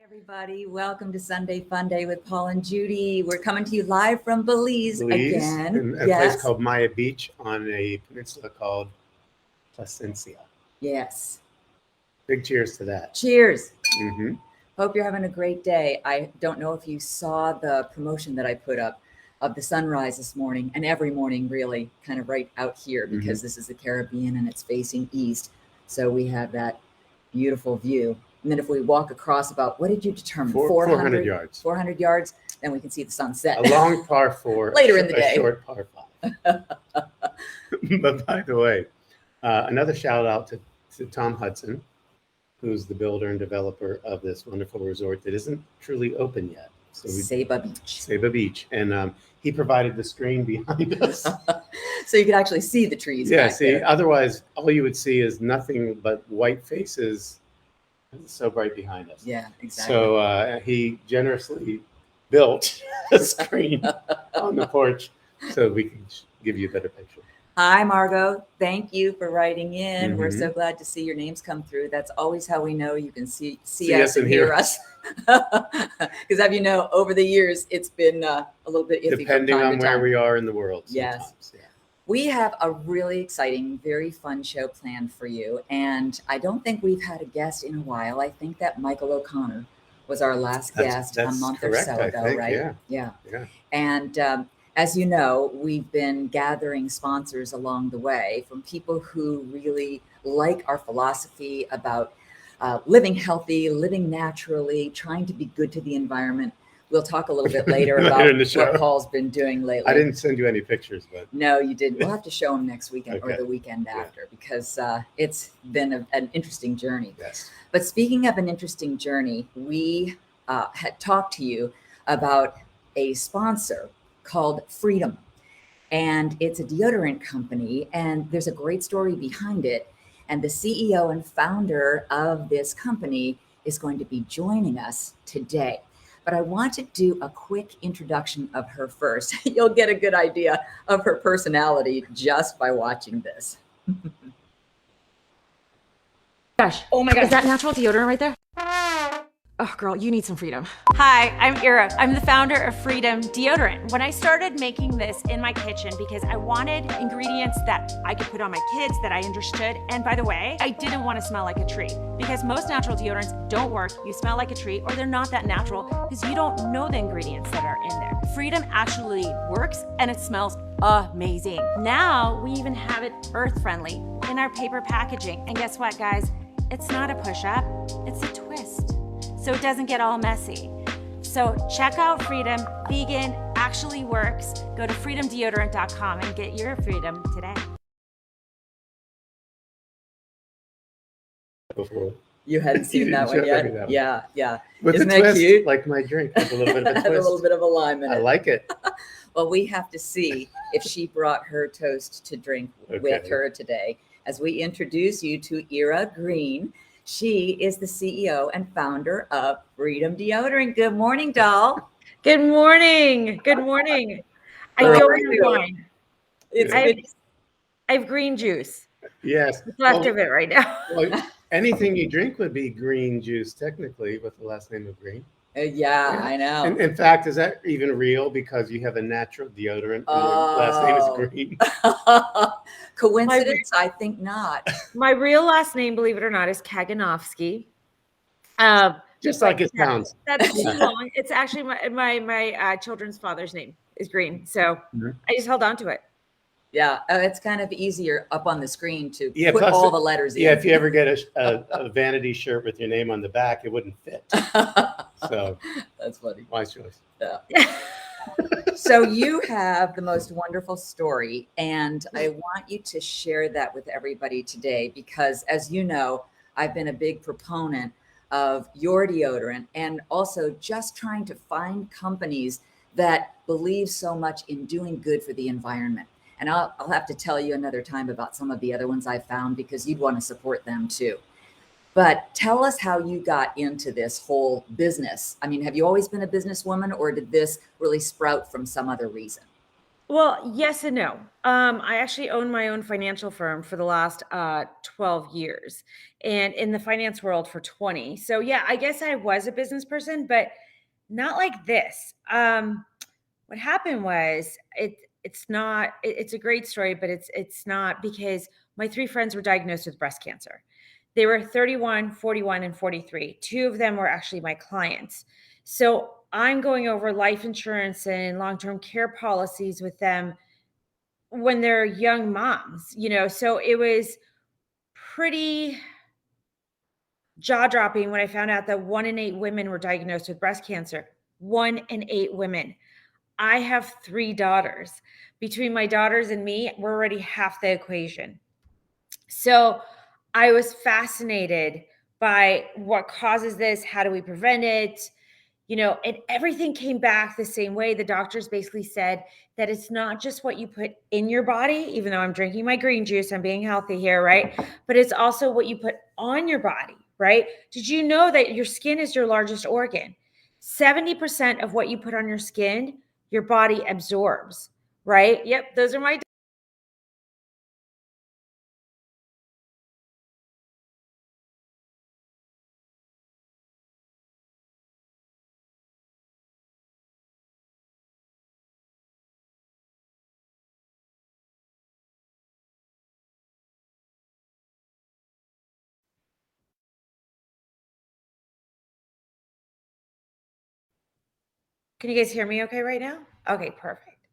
Everybody, welcome to Sunday Funday with Paul and Judy. We're coming to you live from Belize again. In a place called Maya Beach on a peninsula called Placencia. Yes. Big cheers to that. Cheers. Mm-hmm. Hope you're having a great day. I don't know if you saw the promotion that I put up of the sunrise this morning, and every morning really kind of right out here because this is the Caribbean and it's facing east. So we have that beautiful view. And then if we walk across about, what did you determine? 400 yards. 400 yards, then we can see the sunset. A long par four. Later in the day. A short par five. But by the way, another shout out to Tom Hudson, who's the builder and developer of this wonderful resort that isn't truly open yet. So Saba Beach. Saba Beach. And he provided the screen behind us. So you could actually see the trees. Yeah, back there. otherwise all you would see is nothing but white faces. It's so bright behind us. Yeah, exactly. So he generously built a screen on the porch so we can give you a better picture. Hi, Margot. Thank you for writing in. We're so glad to see your names come through. That's always how we know you can see us and hear us. Because, as you know, over the years, it's been a little bit iffy. Depending on where we are in the world. Yes. Yeah. We have a really exciting, very fun show planned for you. And I don't think we've had a guest in a while. I think that Michael O'Connor was our last guest a month or so ago, right? Yeah. And as you know, we've been gathering sponsors along the way from people who really like our philosophy about living healthy, living naturally, trying to be good to the environment. We'll talk a little bit later about what Paul's been doing lately. I didn't send you any pictures, but no, you didn't. We'll have to show them next weekend or the weekend after because it's been an interesting journey. Yes. But speaking of an interesting journey, we had talked to you about a sponsor called Freedom, and it's a deodorant company, and there's a great story behind it. And the CEO and founder of this company is going to be joining us today. But I want to do a quick introduction of her first. You'll get a good idea of her personality just by watching this. Gosh. Oh my God. Is that natural deodorant right there? Oh, girl, you need some Freedom. Hi, I'm Ira. I'm the founder of Freedom Deodorant. When I started making this in my kitchen because I wanted ingredients that I could put on my kids that I understood. And by the way, I didn't want to smell like a tree because most natural deodorants don't work. You smell like a tree or they're not that natural because you don't know the ingredients that are in there. Freedom actually works and it smells amazing. Now we even have it earth friendly in our paper packaging. And guess what, guys? It's not a push-up, it's a twist. So it doesn't get all messy. So check out Freedom. Vegan actually works. Go to freedomdeodorant.com and get your freedom today. before. You hadn't seen that one yet? Yeah. With Isn't a that twist, cute? like my drink, with a little bit of a twist. Had a little bit of a lime in it. I like it. Well, we have to see if she brought her toast to drink with her today as we introduce you to Ira Green. She is the CEO and founder of Freedom Deodorant. Good morning, doll. Good morning. Good morning. I don't have wine. I have green juice. Yes. What's left of it right now? Well, anything you drink would be green juice, technically, with the last name of Green. Yeah, I know. And in fact, is that even real? Because you have a natural deodorant and your last name is Green. Coincidence? I think not. My real last name, believe it or not, is Kaganovsky. Just like it sounds. That's too long. It's actually my children's father's name is Green. So I just held on to it. Yeah, it's kind of easier up on the screen to put plus all the letters in. Yeah, if you ever get a vanity shirt with your name on the back, it wouldn't fit. So that's funny. Wise choice. Yeah. So you have the most wonderful story, and I want you to share that with everybody today because, as you know, I've been a big proponent of your deodorant and also just trying to find companies that believe so much in doing good for the environment. And I'll have to tell you another time about some of the other ones I found because you'd want to support them too. But tell us how you got into this whole business. I mean, have you always been a businesswoman or did this really sprout from some other reason? Well, yes and no. I actually own my own financial firm for the last 12 years and in the finance world for 20. So yeah, I guess I was a business person, but not like this. What happened was it's not it's a great story, but it's not, because my three friends were diagnosed with breast cancer. They were 31, 41, and 43. Two of them were actually my clients. So I'm going over life insurance and long-term care policies with them when they're young moms, so it was pretty jaw-dropping when I found out that 1 in 8 women were diagnosed with breast cancer. 1 in 8 women. I have 3 daughters. Between my daughters and me, we're already half the equation. So I was fascinated by what causes this, how do we prevent it? And everything came back the same way. The doctors basically said that it's not just what you put in your body, even though I'm drinking my green juice, I'm being healthy here, right? But it's also what you put on your body, right? Did you know that your skin is your largest organ? 70% of what you put on your skin, your body absorbs, right? Yep, those are my. Can you guys hear me okay right now? Okay, perfect.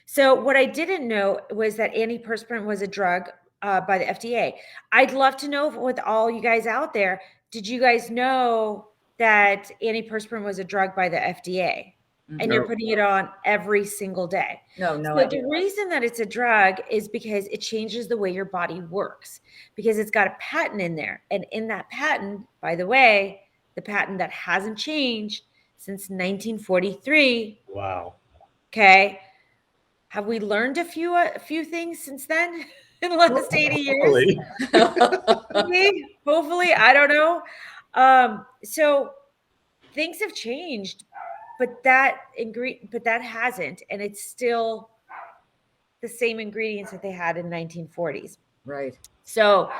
So what I didn't know was that antiperspirant was a drug by the FDA. I'd love to know with all you guys out there, did you guys know that antiperspirant was a drug by the FDA? And you're putting it on every single day. No, So the reason that it's a drug is because it changes the way your body works, because it's got a patent in there. And in that patent, by the way, the patent that hasn't changed since 1943. Wow. Okay. Have we learned a few things since then in the last 80 years? Hopefully, I don't know. So things have changed, but that hasn't, and it's still the same ingredients that they had in 1940s. Right. So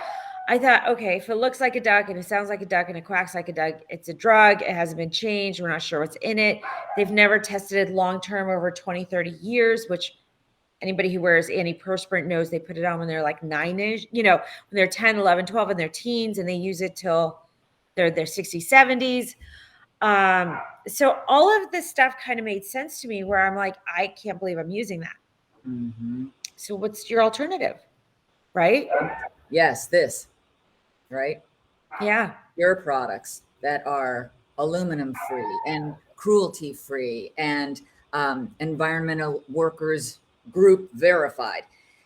I thought, okay, if it looks like a duck and it sounds like a duck and it quacks like a duck, it's a drug. It hasn't been changed. We're not sure what's in it. They've never tested it long-term over 20, 30 years, which anybody who wears antiperspirant knows they put it on when they're like 9-ish, when they're 10, 11, 12 in their teens, and they use it till they're their 60s, 70s. So all of this stuff kind of made sense to me, where I'm like, I can't believe I'm using that. Mm-hmm. So what's your alternative? Right? Yes, this. Right? Yeah. Your products that are aluminum free and cruelty free and environmental workers group verified.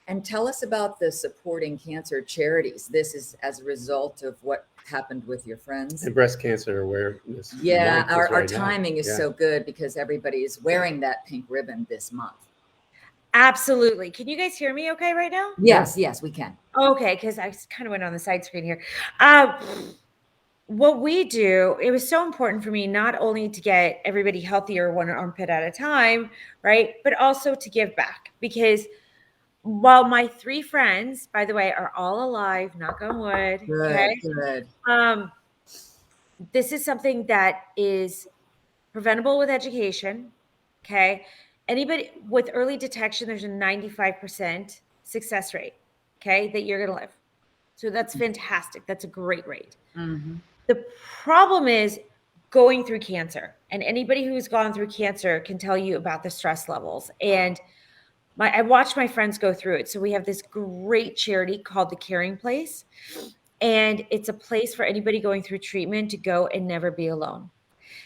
And tell us about the supporting cancer charities. This is as a result of what happened with your friends. And breast cancer awareness. Yeah, our timing is so good because everybody is wearing that pink ribbon this month. Absolutely. Can you guys hear me okay right now? Yes, we can. Okay, because I kind of went on the side screen here. What we do, it was so important for me not only to get everybody healthier one armpit at a time, right? But also to give back, because while my 3 friends, by the way, are all alive, knock on wood. Good, okay? Good. This is something that is preventable with education. Okay. Anybody with early detection, there's a 95% success rate. Okay. That you're going to live. So that's fantastic. That's a great rate. Mm-hmm. The problem is going through cancer, and anybody who's gone through cancer can tell you about the stress levels. And I watched my friends go through it. So we have this great charity called The Caring Place, and it's a place for anybody going through treatment to go and never be alone.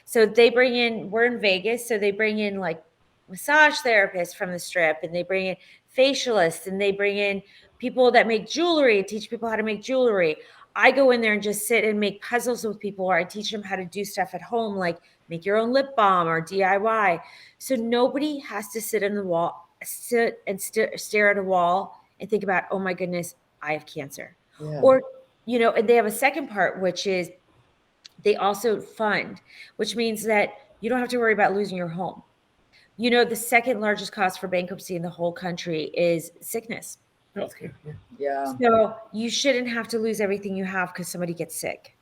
So they bring in, we're in Vegas, so they bring in like massage therapists from the Strip, and they bring in facialists, and they bring in people that make jewelry and teach people how to make jewelry. I go in there and just sit and make puzzles with people, or I teach them how to do stuff at home, like make your own lip balm or DIY. So nobody has to sit stare at a wall and think about, oh my goodness, I have cancer. Yeah. Or, and they have a second part, which is they also fund, which means that you don't have to worry about losing your home. You know, the second largest cause for bankruptcy in the whole country is sickness. Healthcare. Yeah. So you shouldn't have to lose everything you have because somebody gets sick.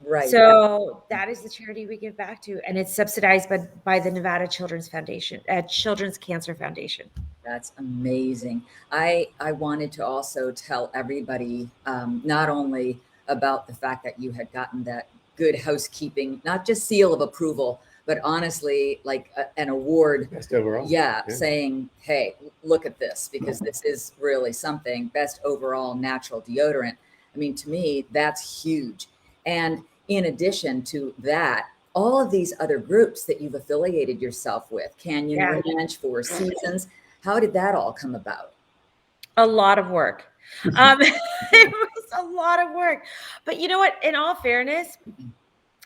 Right. So that is the charity we give back to, and it's subsidized by the Nevada Children's Foundation, Children's Cancer Foundation. That's amazing. I wanted to also tell everybody not only about the fact that you had gotten that good housekeeping, not just seal of approval, but honestly, like an award. Best overall. Yeah, saying, hey, look at this, because this is really something. Best overall natural deodorant. I mean, to me, that's huge. And in addition to that, all of these other groups that you've affiliated yourself with, Canyon Ranch, Four Seasons, how did that all come about? A lot of work. It was a lot of work. But you know what? In all fairness,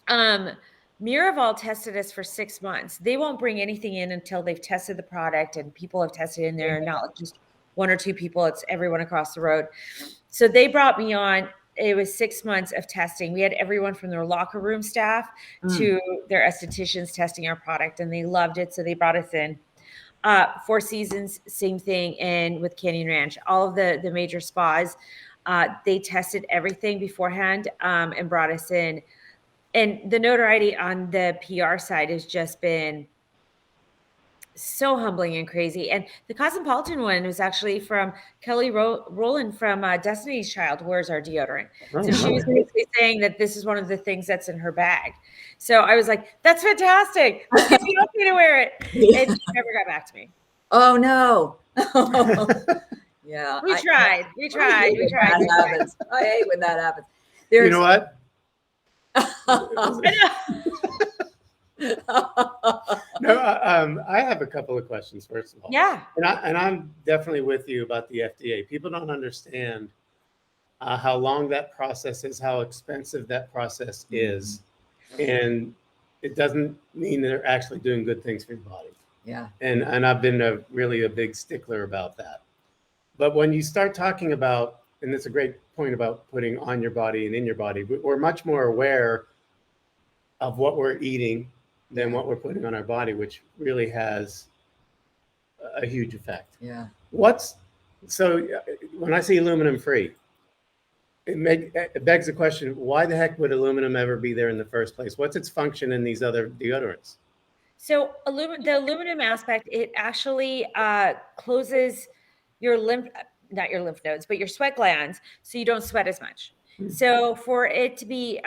Miraval tested us for 6 months. They won't bring anything in until they've tested the product and people have tested in there, not just one or two people, it's everyone across the road. So they brought me on. It was 6 months of testing. We had everyone from their locker room staff to their estheticians testing our product, and they loved it. So they brought us in. Four Seasons, same thing. And with Canyon Ranch, all of the major spas, they tested everything beforehand and brought us in. And the notoriety on the PR side has just been so humbling and crazy. And the Cosmopolitan one was actually from Kelly Rowland from Destiny's Child, Where's Our Deodorant? So she was basically saying that this is one of the things that's in her bag. So I was like, that's fantastic. Let's get me okay to wear it. And she never got back to me. Oh, no. Yeah. We tried. I hate when that happens. You know what? No, I have a couple of questions, first of all. Yeah. And I'm definitely with you about the FDA. People don't understand how long that process is, how expensive that process is. And it doesn't mean they're actually doing good things for your body. Yeah. And I've been really a big stickler about that. But when you start talking about, and it's a great point about putting on your body and in your body, we're much more aware of what we're eating than what we're putting on our body, which really has a huge effect. Yeah. So when I see aluminum free, it begs the question, why the heck would aluminum ever be there in the first place? What's its function in these other deodorants? So the aluminum aspect, it actually closes your not your lymph nodes, but your sweat glands, so you don't sweat as much. So for it to be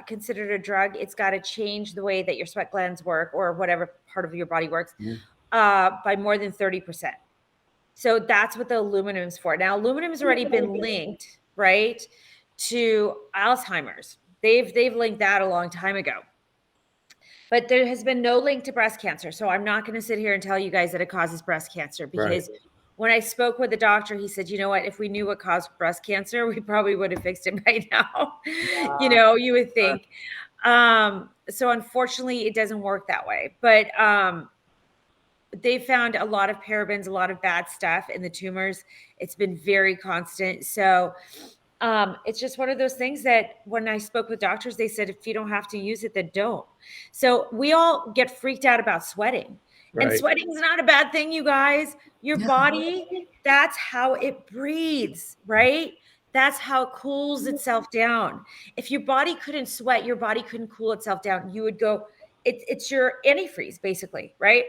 considered a drug, it's got to change the way that your sweat glands work, or whatever part of your body works, by more than 30%. So that's what the aluminum is for. Now, aluminum has already been linked, right, to Alzheimer's. They've linked that a long time ago. But there has been no link to breast cancer. So I'm not going to sit here and tell you guys that it causes breast cancer, because when I spoke with the doctor, he said, you know what, if we knew what caused breast cancer, we probably would have fixed it by now. You know, you would think. So unfortunately, it doesn't work that way. But they found a lot of parabens, a lot of bad stuff in the tumors. It's been very constant. So it's just one of those things that when I spoke with doctors, they said, if you don't have to use it, then don't. So we all get freaked out about sweating. And sweating is not a bad thing, you guys. Your body, that's how it breathes, right? That's how it cools itself down. If your body couldn't sweat, your body couldn't cool itself down. You would go, it's your antifreeze, basically, right?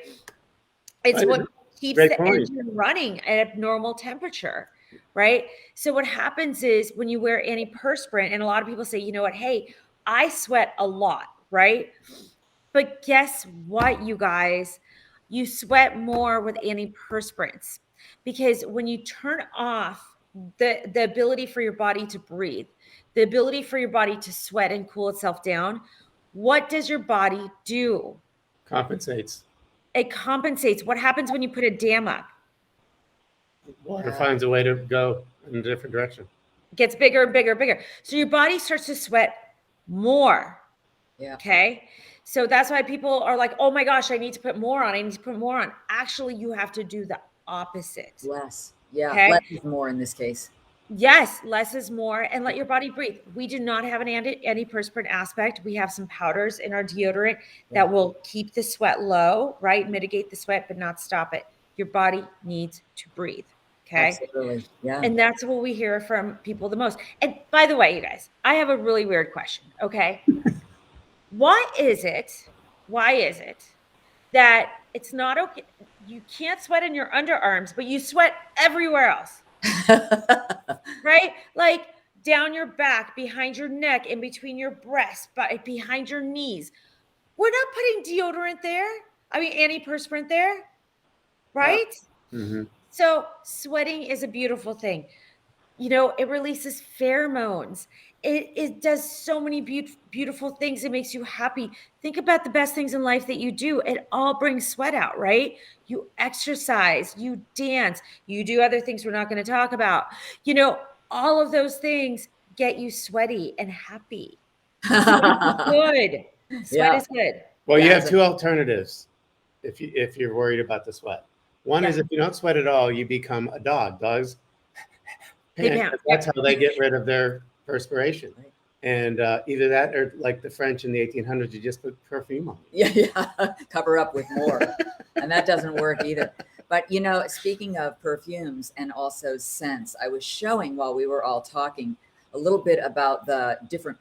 It's what keeps the engine running at a normal temperature, right? So what happens is when you wear antiperspirant, and a lot of people say, you know what, hey, I sweat a lot, right? But guess what, you guys? You sweat more with antiperspirants, because when you turn off the ability for your body to breathe, the ability for your body to sweat and cool itself down, what does your body do? Compensates. It compensates. What happens when you put a dam up? Water finds a way to go in a different direction. It gets bigger and bigger and bigger. So your body starts to sweat more. Yeah. Okay. So that's why people are like, oh my gosh, I need to put more on. I need to put more on. Actually, you have to do the opposite. Less. Yeah. Okay? Less is more in this case. Yes, less is more, and let your body breathe. We do not have an antiperspirant aspect. We have some powders in our deodorant that will keep the sweat low, right? Mitigate the sweat, but not stop it. Your body needs to breathe. Okay. Absolutely. Yeah. And that's what we hear from people the most. And by the way, you guys, I have a really weird question. Okay. Why is it that it's not okay? You can't sweat in your underarms, but you sweat everywhere else, right? Like down your back, behind your neck, in between your breasts, behind your knees. We're not putting deodorant there. I mean, antiperspirant there, right? Mm-hmm. So sweating is a beautiful thing. You know, it releases pheromones. It does so many beautiful things. It makes you happy. Think about the best things in life that you do. It all brings sweat out, right? You exercise, you dance, you do other things we're not going to talk about. You know, all of those things get you sweaty and happy. Sweat is good. Sweat is good. Well, you have two alternatives if you're worried about the sweat. One is if you don't sweat at all, you become a dog. Dogs pant. That's how they get rid of their perspiration. Right. And either that or like the French in the 1800s, you just put perfume on. Yeah. Cover up with more. And that doesn't work either. But, you know, speaking of perfumes and also scents, I was showing while we were all talking a little bit about the different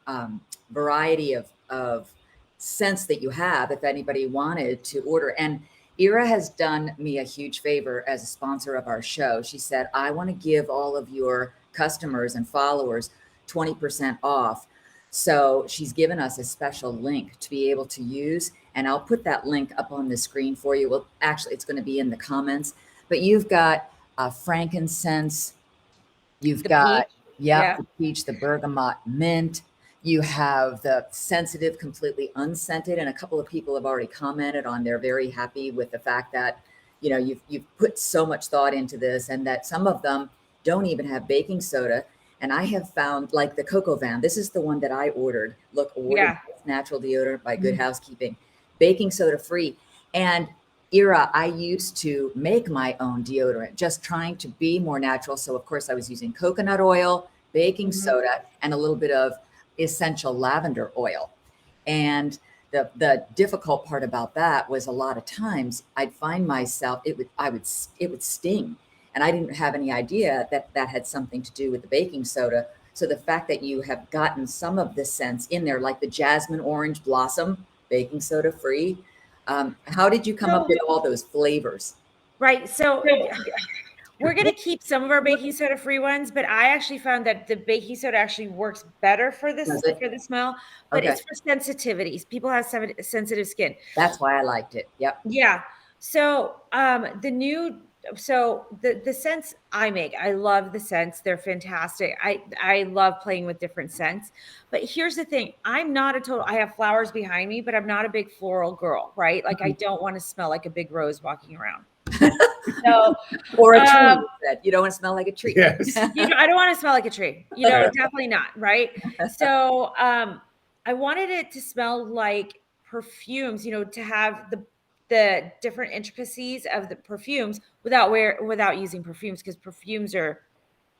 variety of scents that you have if anybody wanted to order. And Ira has done me a huge favor as a sponsor of our show. She said, I want to give all of your customers and followers 20% off. So she's given us a special link to be able to use. And I'll put that link up on the screen for you. Well, actually, it's going to be in the comments. But you've got frankincense. You've got, the peach, the bergamot mint. You have the sensitive, completely unscented, and a couple of people have already commented on they're very happy with the fact that, you know, you've put so much thought into this, and that some of them don't even have baking soda. And I have found, like the Cocoa Van, this is the one that I ordered. Look, natural deodorant by Good Housekeeping, baking soda free. And Ira, I used to make my own deodorant, just trying to be more natural. So of course I was using coconut oil, baking soda, and a little bit of essential lavender oil. And the difficult part about that was a lot of times I'd find myself, it would sting. And I didn't have any idea that that had something to do with the baking soda. So the fact that you have gotten some of the scents in there, like the jasmine orange blossom, baking soda free. How did you come up with all those flavors? Right. So we're going to keep some of our baking soda free ones, but I actually found that the baking soda actually works better for this, for the smell, but it's for sensitivities. People have sensitive skin. That's why I liked it. Yep. Yeah. So the scents I make, I love the scents. They're fantastic. I love playing with different scents, but here's the thing. I'm not I have flowers behind me, but I'm not a big floral girl, right? Like I don't want to smell like a big rose walking around. So, or a tree. You don't want to smell like a tree. Yes. You know, I don't want to smell like a tree. You know, definitely not. Right. So I wanted it to smell like perfumes, you know, to have the different intricacies of the perfumes without using perfumes, because perfumes are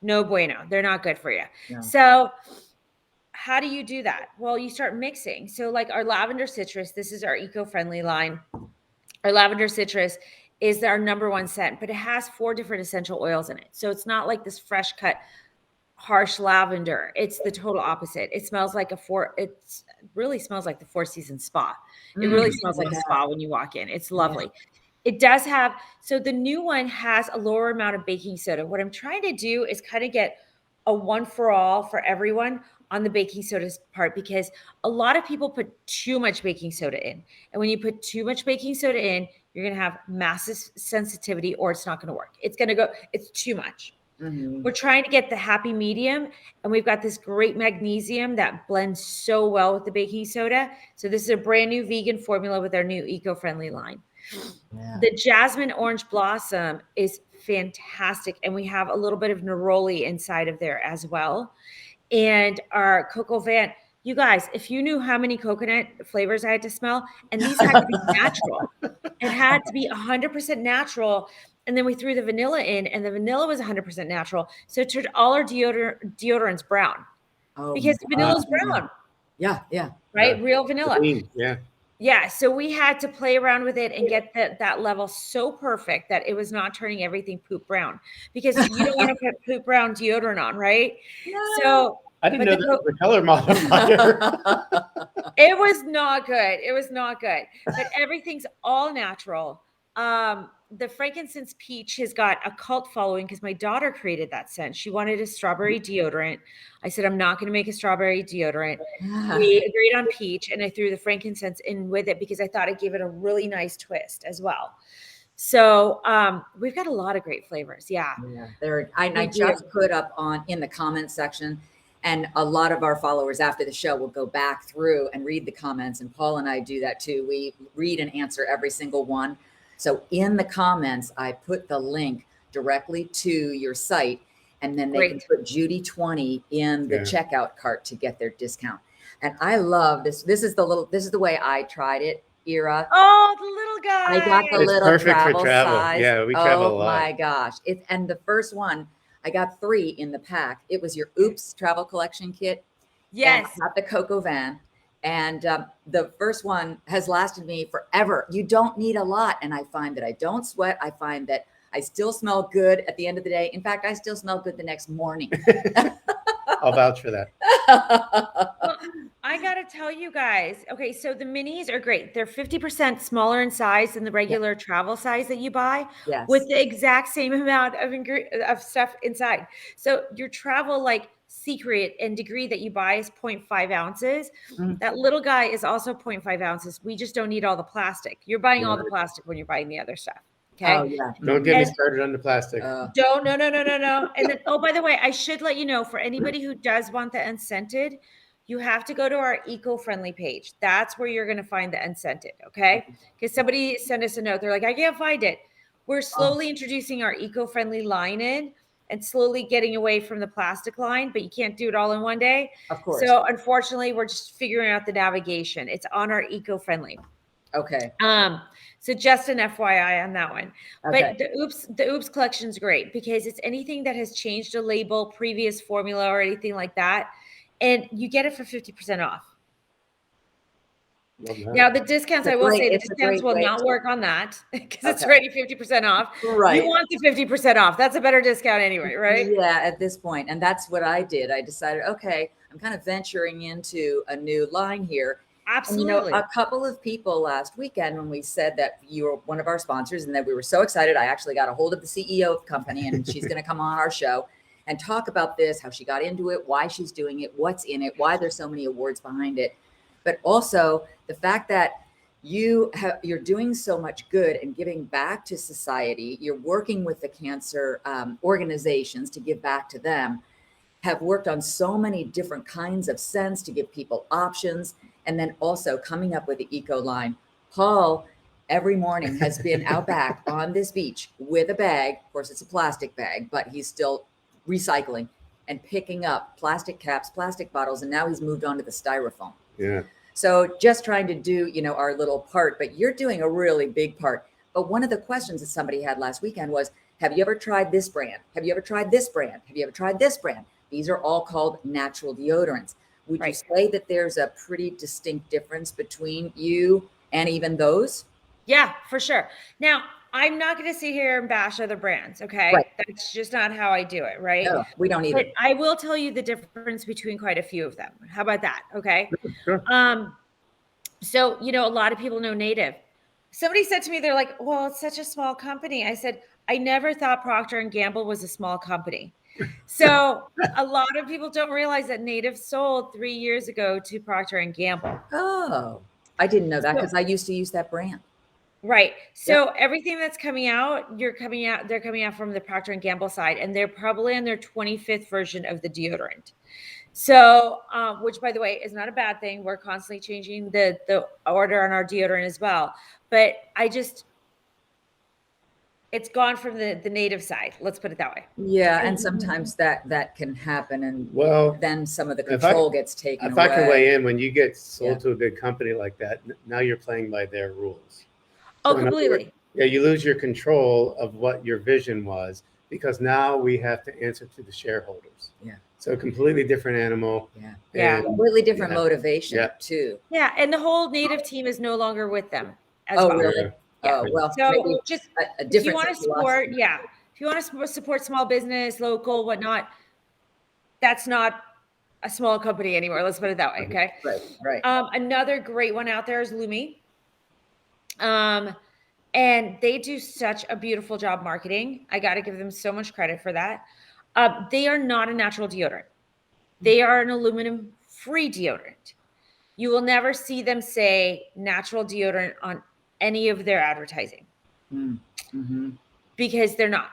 no bueno. They're not good for you. Yeah. So how do you do that? Well, you start mixing. So like our lavender citrus, this is our eco-friendly line. Our lavender citrus is our number one scent, but it has 4 different essential oils in it. So it's not like this fresh cut, harsh lavender. It's the total opposite. It smells like it really smells like the Four Seasons spa. It really smells like a spa when you walk in. It's lovely. It does have, so the new one has a lower amount of baking soda. What I'm trying to do is kind of get a one for all for everyone on the baking soda part, because a lot of people put too much baking soda in. And when you put too much baking soda in, you're going to have massive sensitivity, or it's not going to work. It's too much. Mm-hmm. We're trying to get the happy medium, and we've got this great magnesium that blends so well with the baking soda. So this is a brand new vegan formula with our new eco-friendly line. Yeah. The jasmine orange blossom is fantastic, and we have a little bit of neroli inside of there as well. And our Cocoa Van, you guys, if you knew how many coconut flavors I had to smell, and these had to be natural. It had to be 100% natural. And then we threw the vanilla in, and the vanilla was 100% natural. So it turned all our deodorants brown because vanilla's brown. Yeah, yeah. Right? Yeah. Real vanilla. Green, yeah. Yeah. So we had to play around with it and get that level so perfect that it was not turning everything poop brown, because you don't want to put poop brown deodorant on, right? No. So I didn't know that was a color modifier. it was not good. It was not good. But everything's all natural. The frankincense peach has got a cult following because my daughter created that scent. She wanted a strawberry deodorant. I said, I'm not going to make a strawberry deodorant. We agreed on peach, and I threw the frankincense in with it because I thought it gave it a really nice twist as well. So we've got a lot of great flavors. Yeah. I just put up in the comments section, and a lot of our followers after the show will go back through and read the comments. And Paul and I do that too. We read and answer every single one. So in the comments, I put the link directly to your site, and then they can put Judy 20 in the checkout cart to get their discount. And I love this. This is the way I tried it, Ira. Oh, the little guy. I got the little perfect travel for travel. size. Yeah, we travel a lot. Oh my gosh. And the first one, I got 3 in the pack. It was your Oops travel collection kit. Yes. And I got the Coco Van. And the first one has lasted me forever. You don't need a lot. And I find that I don't sweat. I find that I still smell good at the end of the day. In fact, I still smell good the next morning. I'll vouch for that. Well, I got to tell you guys. Okay, so the minis are great. They're 50% smaller in size than the regular travel size that you buy, with the exact same amount of stuff inside. So your travel secret and degree that you buy is 0.5 ounces. That little guy is also 0.5 ounces. We just don't need all the plastic. You're buying all the plastic when you're buying the other stuff. Okay. Oh, yeah. Don't get me started on the plastic. Don't. No. And then, oh, by the way, I should let you know, for anybody who does want the unscented, you have to go to our eco-friendly page. That's where you're going to find the unscented. Okay. Because somebody sent us a note. They're like, I can't find it. We're slowly introducing our eco-friendly line in and slowly getting away from the plastic line, but you can't do it all in one day. Of course. So unfortunately, we're just figuring out the navigation. It's on our eco-friendly. Okay. So just an FYI on that one. Okay. But the Oops collection is great because it's anything that has changed a label, previous formula, or anything like that, and you get it for 50% off. Now the discounts, I will say, the discounts will not work on that because it's already 50% off. Right. You want the 50% off. That's a better discount anyway, right? Yeah, at this point. And that's what I did. I decided, okay, I'm kind of venturing into a new line here. Absolutely. And, a couple of people last weekend, when we said that you were one of our sponsors and that we were so excited, I actually got a hold of the CEO of the company, and she's going to come on our show and talk about this, how she got into it, why she's doing it, what's in it, why there's so many awards behind it. But also the fact that you're doing so much good and giving back to society. You're working with the cancer organizations to give back to them, have worked on so many different kinds of scents to give people options, and then also coming up with the eco line. Paul, every morning, has been out back on this beach with a bag. Of course, it's a plastic bag, but he's still recycling and picking up plastic caps, plastic bottles, and now he's moved on to the styrofoam. Yeah. So just trying to do, our little part, but you're doing a really big part. But one of the questions that somebody had last weekend was, have you ever tried this brand? Have you ever tried this brand? Have you ever tried this brand? These are all called natural deodorants. Would you say that there's a pretty distinct difference between you and even those? Yeah, for sure. Now, I'm not going to sit here and bash other brands, okay? Right. That's just not how I do it, right? No, we don't either. But I will tell you the difference between quite a few of them. How about that? Okay. Sure. So, a lot of people know Native. Somebody said to me, they're like, well, it's such a small company. I said, I never thought Procter & Gamble was a small company. So a lot of people don't realize that Native sold 3 years ago to Procter & Gamble. Oh, I didn't know that because I used to use that brand. Right. So everything that's coming out, they're coming out from the Procter & Gamble side, and they're probably on their 25th version of the deodorant. So, which by the way, is not a bad thing. We're constantly changing the order on our deodorant as well. But it's gone from the Native side. Let's put it that way. Yeah. And sometimes that can happen. And then some of the if control gets taken If away. I can weigh in, when you get sold to a big company like that, now you're playing by their rules. Oh, So in other completely. Yeah, you lose your control of what your vision was because now we have to answer to the shareholders. Yeah. So a completely different animal. Yeah. Yeah. And, Completely different yeah. motivation Yeah. too. Yeah, and the whole native team is no longer with them as Oh, well. really? Yeah. Oh, well, So maybe just a if you different want to support, if you want to support small business, local, whatnot, that's not a small company anymore. Let's put it that way. Okay. Right. Another great one out there is Lumi. And they do such a beautiful job marketing. I got to give them so much credit for that. They are not a natural deodorant. They are an aluminum-free deodorant. You will never see them say natural deodorant on any of their advertising because they're not.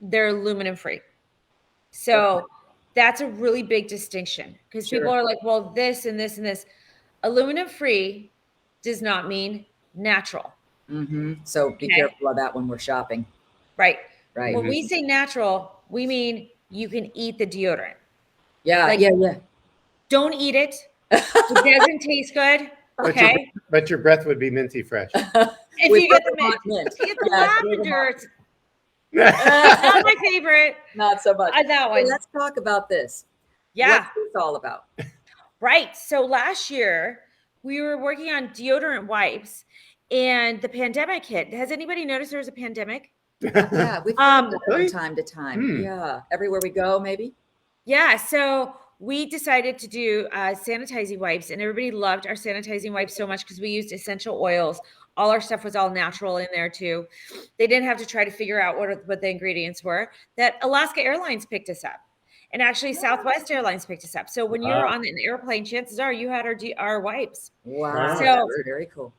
They're aluminum-free. So that's a really big distinction because people are like, well, this and this and this. Aluminum-free does not mean natural. So be careful of that when we're shopping. Right. Right. When we say natural, we mean you can eat the deodorant. Yeah. Like, Yeah. Don't eat it. It doesn't taste good. Okay. But your breath would be minty fresh. If With you get the bergamot mint. mint. If you get the Yeah, lavender, it's bergamot. not my favorite. Not so much. That one. Hey, let's talk about this. Yeah. What's this all about? Right. So last year we were working on deodorant wipes and the pandemic hit. Has anybody noticed there was a pandemic? Yeah, we've heard that from time to time. Yeah. Everywhere we go, maybe. Yeah. So we decided to do sanitizing wipes, and everybody loved our sanitizing wipes so much because we used essential oils. All our stuff was all natural in there too. They didn't have to try to figure out what the ingredients were. That Alaska Airlines picked us up, and actually Southwest Airlines picked us up. So when you're on an airplane, chances are you had our wipes. Wow. So that's very cool.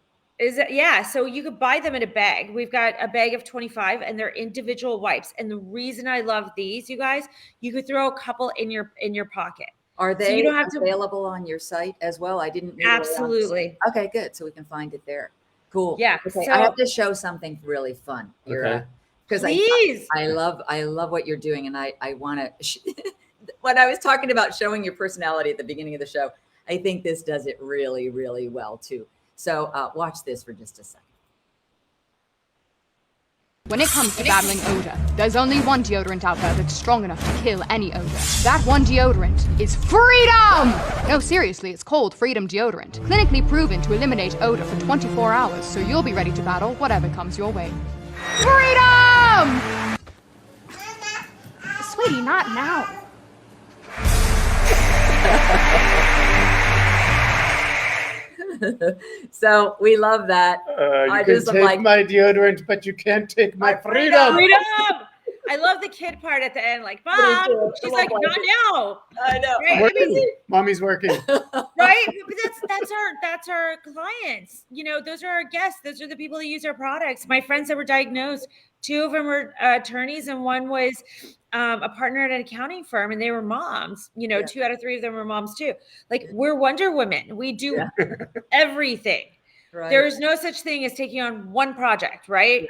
So you could buy them in a bag. We've got a bag of 25 and they're individual wipes. And the reason I love these, you guys, you could throw a couple in your pocket. Are they available on your site as well? I didn't know. Absolutely. Okay, good. So we can find it there. Cool. Yeah. Okay. So, I have to show something really fun, Ira, because I love what you're doing, and I want to. When I was talking about showing your personality at the beginning of the show, I think this does it really, really well too. So watch this for just a second. When it comes to battling odor, there's only one deodorant out there that's strong enough to kill any odor. That one deodorant is freedom! No, seriously, it's called Freedom Deodorant. Clinically proven to eliminate odor for 24 hours, so you'll be ready to battle whatever comes your way. Freedom! Sweetie, not now. So we love that. You can take my deodorant, but you can't take my freedom. Freedom! I love the kid part at the end, like, Mom. She's like, not now. I know. Right? Mommy's working. Right? But that's our clients. You know, those are our guests. Those are the people that use our products. My friends that were diagnosed, 2 of them were attorneys and one was a partner at an accounting firm, and they were moms. You know, 2 out of 3 of them were moms too. Like, we're Wonder Women. We do everything. Right. There is no such thing as taking on one project, right?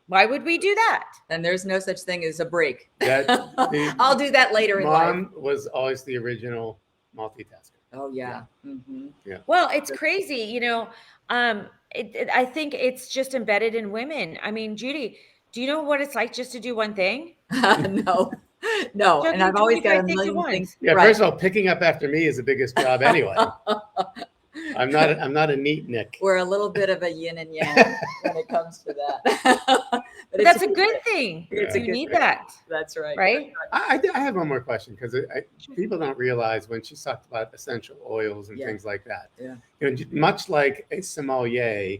Why would we do that? And there's no such thing as a break. I'll do that later in life. Mom was always the original multitasker. Oh, yeah. Yeah. Well, it's crazy. You know, I think it's just embedded in women. I mean, Judy, do you know what it's like just to do one thing? No. And I've always got a million things. Yeah, first of all, picking up after me is the biggest job anyway. I'm not a neat Nick. We're a little bit of a yin and yang when it comes to that. But that's a good thing. You need that. That's right. Right? I have one more question because people don't realize when she's talked about essential oils and things like that. Yeah. You know, much like a sommelier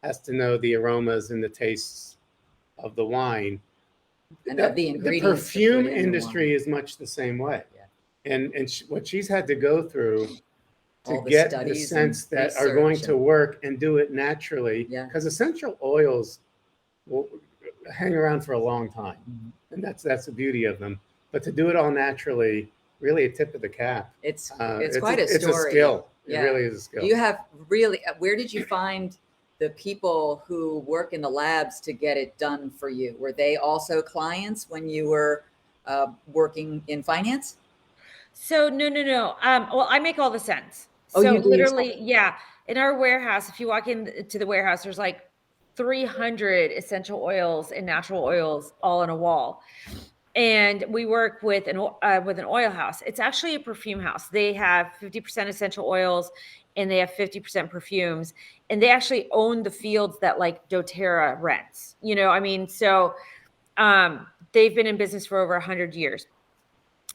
has to know the aromas and the tastes of the wine, and the ingredients. The perfume industry is much the same way. Yeah. And what she's had to go through to get the scents that are going to work and do it naturally. Yeah. Because essential oils will hang around for a long time. And that's the beauty of them. But to do it all naturally, really a tip of the cap. It's quite a story. It's a skill. It really is a skill. You have where did you find the people who work in the labs to get it done for you? Were they also clients when you were working in finance? So no. Well, I make all the scents. Oh, so you do literally, in our warehouse, if you walk into the warehouse, there's like 300 essential oils and natural oils all on a wall. And we work with an oil house. It's actually a perfume house. They have 50% essential oils and they have 50% perfumes. And they actually own the fields that like doTERRA rents. You know, I mean, so they've been in business for over 100 years.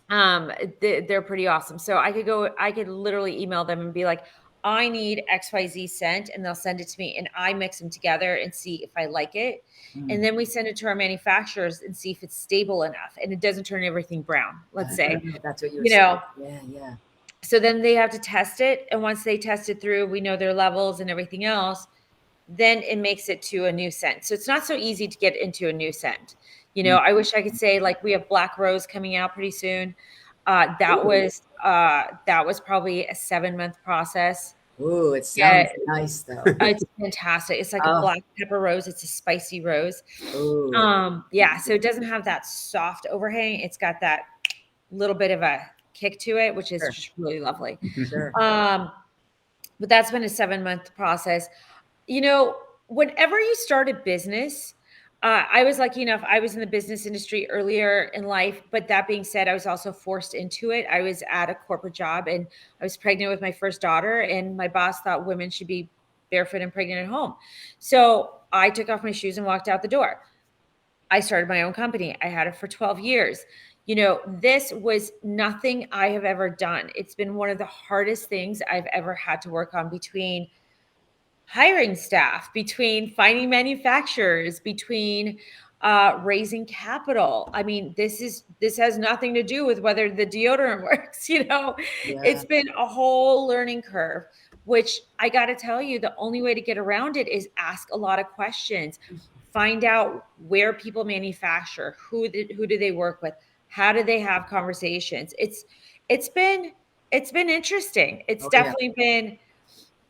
They're pretty awesome. So I could literally email them and be like, I need XYZ scent, and they'll send it to me, and I mix them together and see if I like it. And then we send it to our manufacturers and see if it's stable enough and it doesn't turn everything brown, let's say. That's what you know. Yeah. So then they have to test it. And once they test it through, we know their levels and everything else, then it makes it to a new scent. So it's not so easy to get into a new scent. You know, I wish I could say like we have Black Rose coming out pretty soon. That was probably a 7-month process. Ooh, it sounds nice though. It's fantastic. It's like a black pepper rose. It's a spicy rose. Ooh. Yeah. So it doesn't have that soft overhang. It's got that little bit of a kick to it, which is just really lovely. Sure. But that's been a 7-month process. You know, whenever you start a business, I was lucky enough. I was in the business industry earlier in life, but that being said, I was also forced into it. I was at a corporate job and I was pregnant with my first daughter, and my boss thought women should be barefoot and pregnant at home. So I took off my shoes and walked out the door. I started my own company. I had it for 12 years. You know, this was nothing I have ever done. It's been one of the hardest things I've ever had to work on, between hiring staff, between finding manufacturers, between raising capital. I mean, this has nothing to do with whether the deodorant works. You know, It's been a whole learning curve, which I got to tell you, the only way to get around it is ask a lot of questions, find out where people manufacture, who do they work with, how do they have conversations. It's been interesting. It's definitely been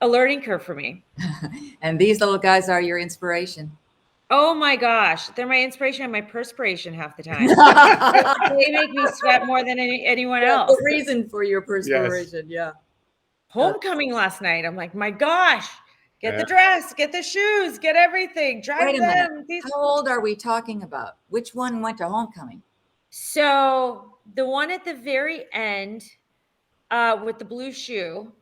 a learning curve for me. And these little guys are your inspiration. Oh my gosh. They're my inspiration and my perspiration half the time. They make me sweat more than anyone else. The reason for your perspiration. Yes. Homecoming last night. I'm like, my gosh, get the dress, get the shoes, get everything. Drive them. How old are we talking about? Which one went to homecoming? So the one at the very end with the blue shoe.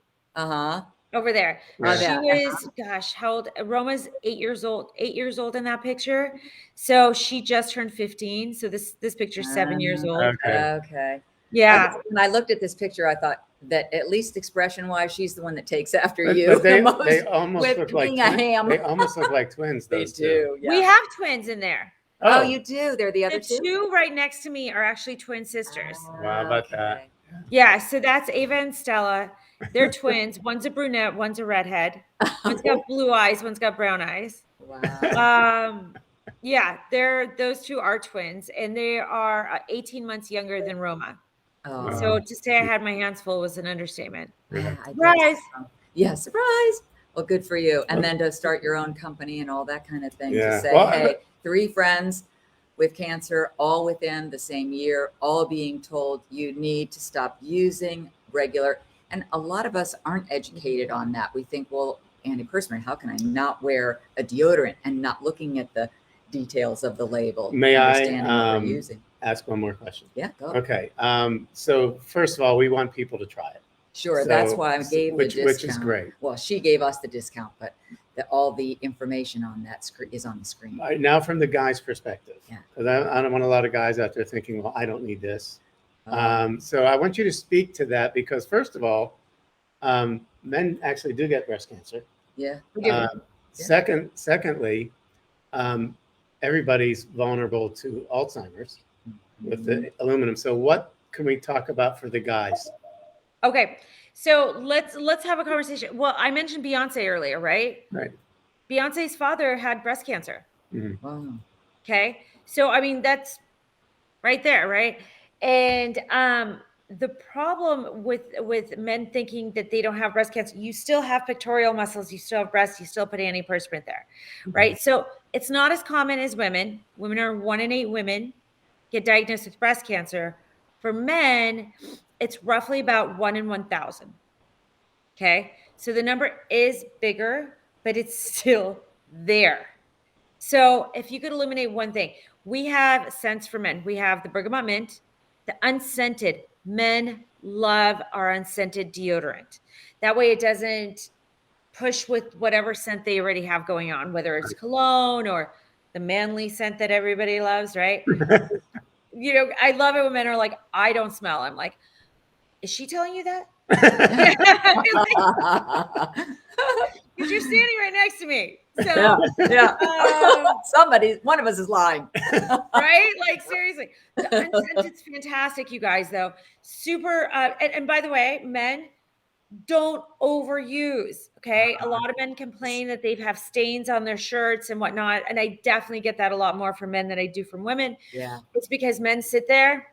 Over there. She was, gosh, how old? Roma's 8 years old in that picture. So she just turned 15. So this picture's 7 years old. Okay. Yeah. When I looked at this picture, I thought that at least expression-wise, she's the one that takes after you. But they almost look like twins. They almost look like twins. They do. Yeah. We have twins in there. Oh, you do? They're the other two? The two right next to me are actually twin sisters. Wow, how about that? Yeah, so that's Ava and Stella. They're twins. One's a brunette, one's a redhead. One's got blue eyes, one's got brown eyes. Wow. Yeah, those two are twins, and they are 18 months younger than Roma. Oh. So to say I had my hands full was an understatement. Surprise! Yeah, surprise. Well, good for you. And then to start your own company and all that kind of thing. To say, hey, 3 friends with cancer, all within the same year, all being told you need to stop using regular. And a lot of us aren't educated on that. We think, well, antiperspirant, how can I not wear a deodorant, and not looking at the details of the label? May I ask one more question? Yeah, go. Okay. So first of all, we want people to try it. Sure. So, that's why I gave the discount. Which is great. Well, she gave us the discount, but all the information on that is on the screen. All right, now from the guy's perspective, because I don't want a lot of guys out there thinking, well, I don't need this. So I want you to speak to that, because first of all, men actually do get breast cancer. Yeah. Secondly, everybody's vulnerable to Alzheimer's with the aluminum. So what can we talk about for the guys? Okay. So let's have a conversation. Well, I mentioned Beyonce earlier, right? Right. Beyonce's father had breast cancer. Wow. Okay. So, I mean, that's right there, right? And the problem with men thinking that they don't have breast cancer, you still have pectoral muscles, you still have breasts, you still put antiperspirant there, right? So it's not as common as women. Women are 1 in 8 women get diagnosed with breast cancer. For men, it's roughly about 1 in 1,000. Okay. So the number is bigger, but it's still there. So if you could eliminate one thing, we have scents for men. We have the bergamot mint, the unscented. Men love our unscented deodorant. That way it doesn't push with whatever scent they already have going on, whether it's cologne or the manly scent that everybody loves, right? You know, I love it when men are like, I don't smell. I'm like, is she telling you that? Because you're standing right next to me. So one of us is lying. Right? Like seriously. The unscented's fantastic, you guys, though. Super and by the way, men, don't overuse. Okay. A lot of men complain that they have stains on their shirts and whatnot. And I definitely get that a lot more from men than I do from women. Yeah. It's because men sit there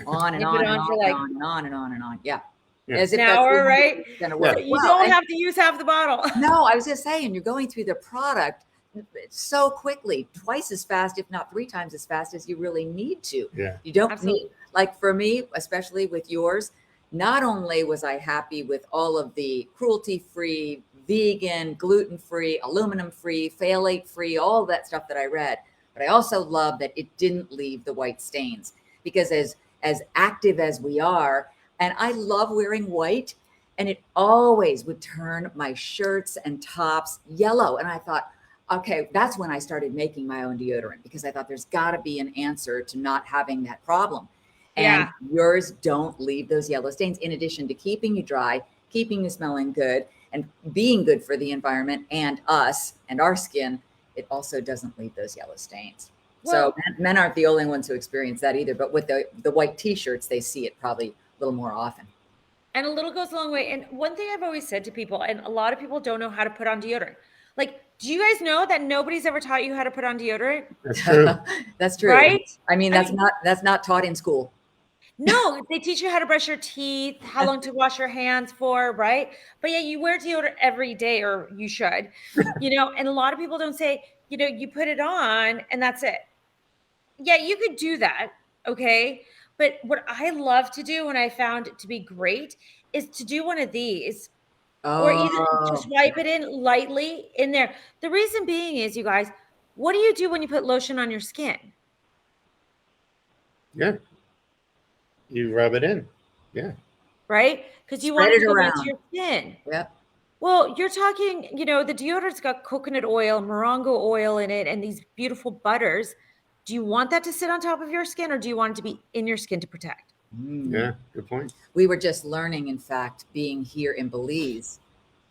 on and on and on and on and on and on and on. Yeah. As if an hour, right? Gonna work. You don't have to use half the bottle. No, I was just saying, you're going through the product so quickly, twice as fast, if not 3 times as fast as you really need to. Yeah. You don't need, like for me, especially with yours, not only was I happy with all of the cruelty-free, vegan, gluten-free, aluminum-free, phthalate-free, all that stuff that I read, but I also love that it didn't leave the white stains, because as active as we are, and I love wearing white, and it always would turn my shirts and tops yellow. And I thought, okay, that's when I started making my own deodorant, because I thought there's got to be an answer to not having that problem. And yours don't leave those yellow stains, in addition to keeping you dry, keeping you smelling good, and being good for the environment and us and our skin. It also doesn't leave those yellow stains. Well, so men aren't the only ones who experience that either. But with the white t-shirts, they see it probably a little more often. And a little goes a long way. And one thing I've always said to people, and a lot of people don't know how to put on deodorant. Like, do you guys know that nobody's ever taught you how to put on deodorant? That's true. That's true. Right? I mean, that's not taught in school. No, they teach you how to brush your teeth, how long to wash your hands for, right? But yeah, you wear deodorant every day, or you should, you know, and a lot of people don't say, you know, you put it on and that's it. Yeah, you could do that. Okay. But what I love to do, and I found it to be great, is to do one of these. Or either just wipe it in lightly in there. The reason being is, you guys, what do you do when you put lotion on your skin? Yeah. You rub it in. Yeah. Right? Because you want it to go into your skin. Yep. Well, you're talking, you know, the deodorant's got coconut oil, morongo oil in it, and these beautiful butters. Do you want that to sit on top of your skin, or do you want it to be in your skin to protect? Yeah, good point. We were just learning, in fact, being here in Belize.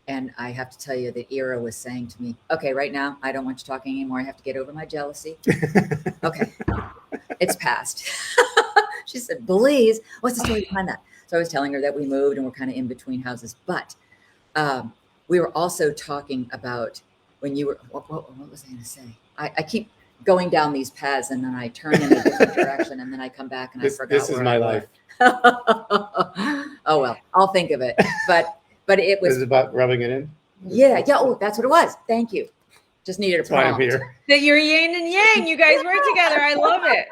And I have to tell you that Ira was saying to me, okay, right now, I don't want you talking anymore. I have to get over my jealousy. Okay. It's past. She said, Belize, what's the story behind that? So I was telling her that we moved and we're kind of in between houses. But we were also talking about when you were, what was I going to say? I keep going down these paths, and then I turn in a different direction, and then I come back and I forgot. This is my life. Oh, well, I'll think of it. But it was. Is it about rubbing it in? Yeah. Oh, that's what it was. Thank you. Just needed a prompt. That's why I'm here. That you're yin and yang. You guys work together. I love it.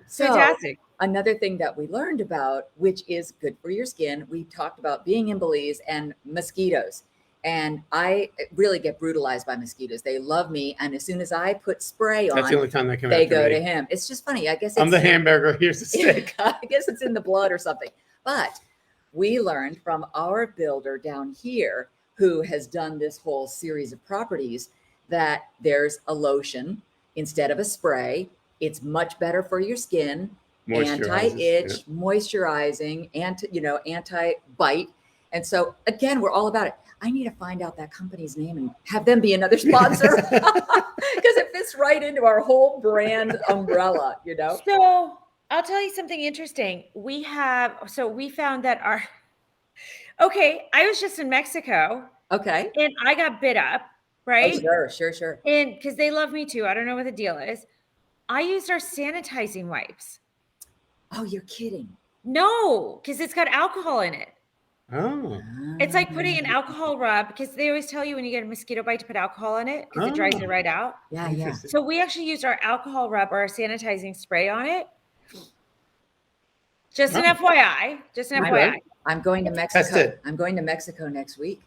So, fantastic. Another thing that we learned about, which is good for your skin, we talked about being in Belize and mosquitoes. And I really get brutalized by mosquitoes. They love me. And as soon as I put spray on, that's the only time they come they after go me. to him. It's just funny. I guess I'm the hamburger. Here's the steak. I guess it's in the blood or something. But we learned from our builder down here, who has done this whole series of properties, that there's a lotion instead of a spray. It's much better for your skin. Anti-itch, moisturizing, anti-bite. And so again, we're all about it. I need to find out that company's name and have them be another sponsor, because it fits right into our whole brand umbrella, you know? So I'll tell you something interesting. We found that I was just in Mexico. Okay. And I got bit up, right? Oh, sure. And because they love me too. I don't know what the deal is. I used our sanitizing wipes. Oh, you're kidding. No, because it's got alcohol in it. Oh. It's like putting an alcohol rub, because they always tell you when you get a mosquito bite to put alcohol in it, because it dries it right out. Yeah. So we actually used our alcohol rub or our sanitizing spray on it. Just an FYI. I'm going to Mexico. I'm going to Mexico next week.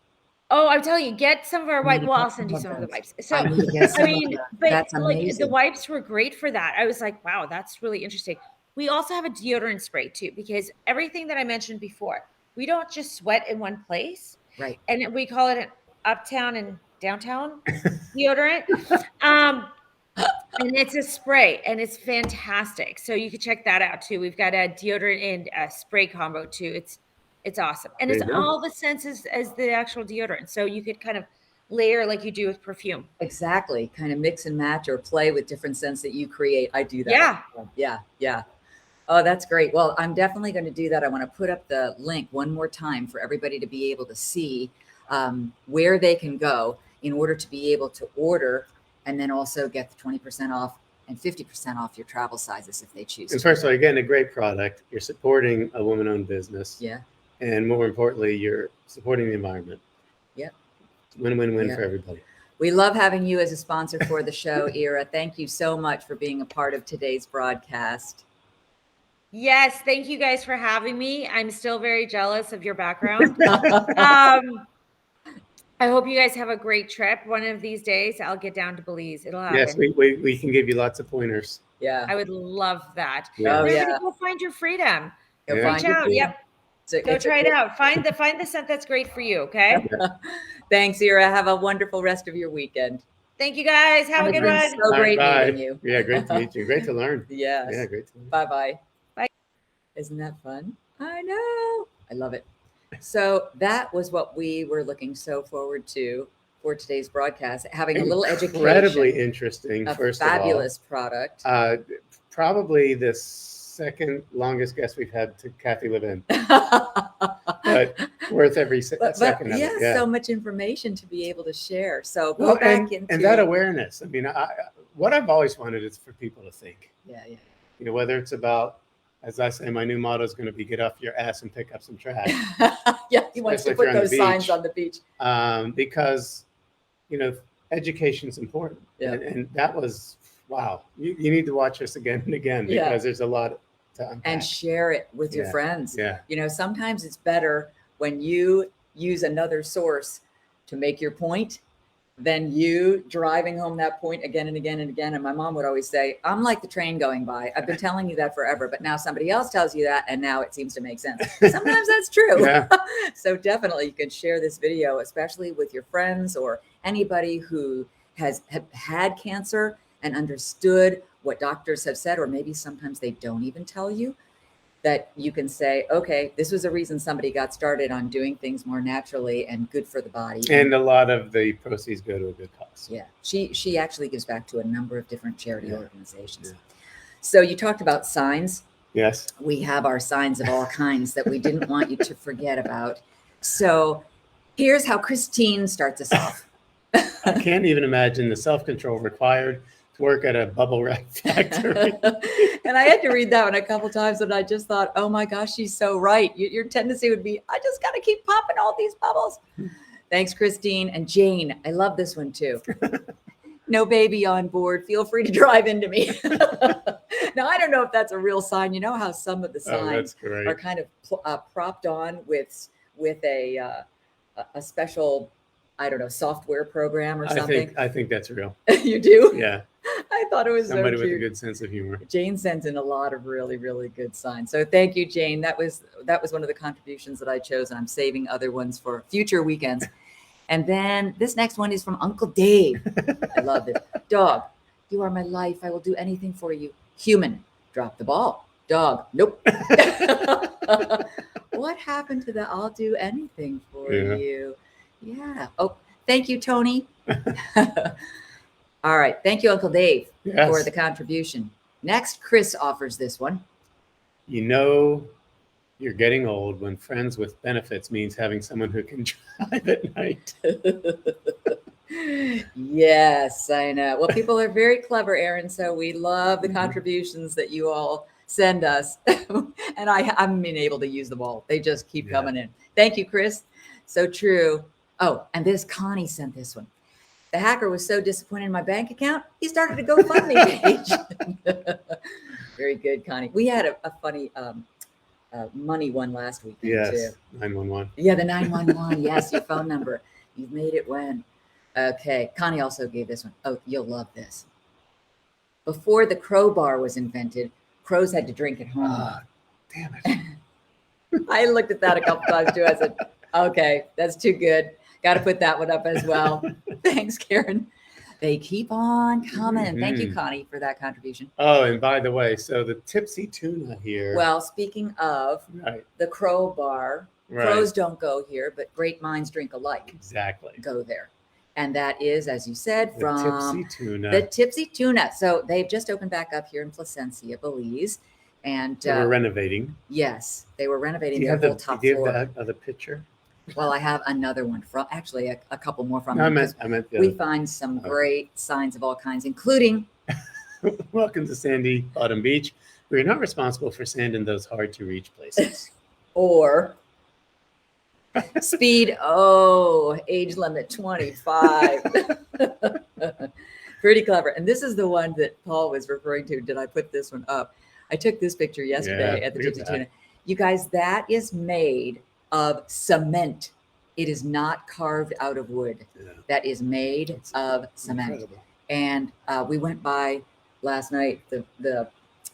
Oh, I'm telling you, get some of our wipes. Well, I'll send you some of the wipes. So, I need to get some I of mean, that. but That's like the amazing. wipes were great for that. I was like, wow, that's really interesting. We also have a deodorant spray too, because everything that I mentioned before, we don't just sweat in one place. Right. And we call it an uptown and downtown deodorant. And it's a spray and it's fantastic. So you can check that out too. We've got a deodorant and a spray combo too. It's awesome. And There it's you go. all the scents as the actual deodorant. So you could kind of layer like you do with perfume. Exactly. Kind of mix and match or play with different scents that you create. I do that. Yeah. Yeah. Yeah. Oh, that's great. Well, I'm definitely going to do that. I want to put up the link one more time for everybody to be able to see where they can go in order to be able to order, and then also get the 20% off and 50% off your travel sizes if they choose. And first of all, you're getting a great product. You're supporting a woman-owned business. Yeah. And more importantly, you're supporting the environment. Yep. Win-win-win Yeah. for everybody. We love having you as a sponsor for the show, Ira. Thank you so much for being a part of today's broadcast. Yes. Thank you guys for having me. I'm still very jealous of your background. I hope you guys have a great trip. One of these days, I'll get down to Belize. It'll happen. Yes, we can give you lots of pointers. Yeah. I would love that. Yeah. Oh, Everybody yeah. go find your freedom. Go Yeah. find Reach your out. freedom. Yep. So Go try it out. Find the scent that's great for you. Okay. Thanks, Ira. Have a wonderful rest of your weekend. Thank you guys. Have a good It's one. so great Bye. meeting you. Yeah, great to meet you. Great to learn. Yes. Yeah, great to learn. Bye-bye. Bye. Isn't that fun? I know. I love it. So that was what we were looking so forward to for today's broadcast, having a little education. Incredibly interesting, A first fabulous product. of all. Probably the second longest guest we've had to Kathy Levin, but worth every second of yeah, it. Yeah. so much information to be able to share. So go Well, back into and that awareness. I mean, what I've always wanted is for people to think. Yeah, yeah. You know, whether it's about, as I say, my new motto is going to be get off your ass and pick up some trash. Yeah, he wants to Especially if put you're on the those signs beach. on the beach. Because, you know, education's important. Yeah. And that was, wow. You need to watch this again and again, because Yeah. there's a lot to unpack. And share it with your Yeah. friends. Yeah. You know, sometimes it's better when you use another source to make your point than you driving home that point again and again and again. And my mom would always say, I'm like the train going by. I've been telling you that forever, but now somebody else tells you that, and now it seems to make sense. Sometimes that's true. Yeah. So definitely you can share this video, especially with your friends or anybody who has had cancer and understood what doctors have said, or maybe sometimes they don't even tell you, that you can say, okay, this was a reason somebody got started on doing things more naturally and good for the body. And a lot of the proceeds go to a good cause. Yeah, she actually gives back to a number of different charity Yeah. organizations. Yeah. So you talked about signs. Yes. We have our signs of all kinds that we didn't want you to forget about. So here's how Christine starts us off. I can't even imagine the self-control required to work at a bubble wrap factory. And I had to read that one a couple times, and I just thought, oh my gosh, she's so right. Your tendency would be, I just got to keep popping all these bubbles. Thanks, Christine. And Jane, I love this one too. No baby on board. Feel free to drive into me. Now, I don't know if that's a real sign. You know how some of the Oh, that's signs great. are kind of propped on with a special, I don't know, software program or something. I think that's real. You do? Yeah. I thought it was Somebody so with cute. a good sense of humor. Jane sends in a lot of really, really good signs. So thank you, Jane. That was one of the contributions that I chose, and I'm saving other ones for future weekends. And then this next one is from Uncle Dave. I love it. Dog, you are my life. I will do anything for you. Human, drop the ball. Dog, nope. What happened to the I'll do anything for Yeah. you? Yeah. Oh, thank you, Tony. All right. Thank you, Uncle Dave, Yes. for the contribution. Next, Chris offers this one. You know you're getting old when friends with benefits means having someone who can drive at night. Yes, I know. Well, people are very clever, Aaron. So we love the contributions that you all send us. And I haven't been able to use them all. They just keep Yeah. coming in. Thank you, Chris. So true. Oh, and this Connie sent this one. The hacker was so disappointed in my bank account, he started a GoFundMe page. Very good, Connie. We had a funny money one last weekend too. Yes. 911. Yeah, the 911. Yes, your phone number. You've made it when? Okay. Connie also gave this one. Oh, you'll love this. Before the crowbar was invented, crows had to drink at home. Damn it. I looked at that a couple times too. I said, okay, that's too good. Got to put that one up as well. Thanks, Karen. They keep on coming. Thank you, Connie, for that contribution. Oh, and by the way, so the tipsy tuna here. Well, speaking of the crowbar, crows don't go here, but great minds drink alike. Exactly. Go there. And that is, as you said, from the Tipsy Tuna. So they've just opened back up here in Placencia, Belize. And they were renovating. Yes, they were renovating their whole top floor. Do you have the other picture? Well, I have another one from, actually a couple more from them. I meant we find some great signs of all kinds, including welcome to Sandy Bottom Beach. We're not responsible for sand in those hard to reach places. Or speed, age limit 25. Pretty clever. And this is the one that Paul was referring to. Did I put this one up? I took this picture yesterday at the Tipsy Tuna. You guys, that is made of cement. It is not carved out of wood. Yeah. That is made of cement. Incredible. And we went by last night, the